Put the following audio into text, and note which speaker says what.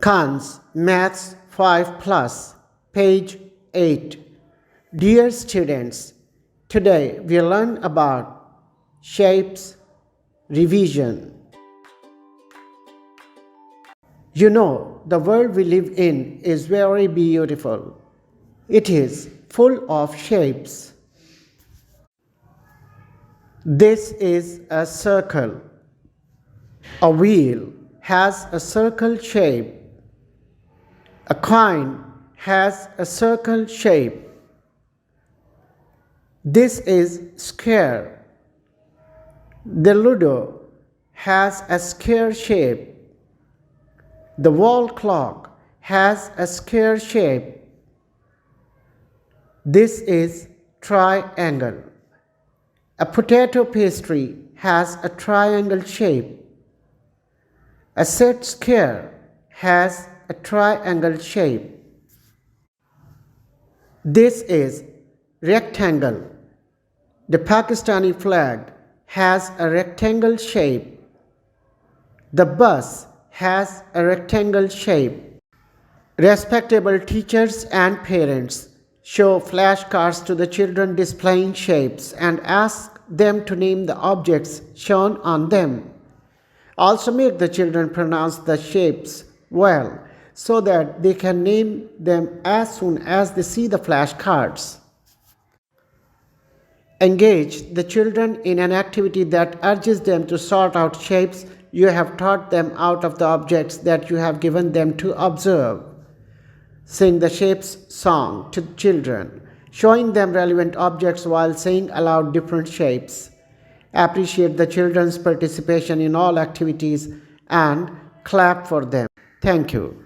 Speaker 1: Khan's Maths 5 Plus, page 8. Dear students, today we learn about shapes revision. You know, the world we live in is very beautiful. It is full of shapes. This is a circle. A wheel has a circle shape. A coin has a circle shape. This is square. The Ludo has a square shape. The wall clock has a square shape. This is triangle. A potato pastry has a triangle shape. A set square has a triangle shape. This is rectangle. The Pakistani flag has a rectangle shape. The bus has a rectangle shape. Respectable teachers and parents show flashcards to the children displaying shapes and ask them to name the objects shown on them. Also make the children pronounce the shapes well so that they can name them as soon as they see the flashcards. Engage the children in an activity that urges them to sort out shapes you have taught them out of the objects that you have given them to observe. Sing the shapes song to children, showing them relevant objects while saying aloud different shapes. Appreciate the children's participation in all activities and clap for them. Thank you.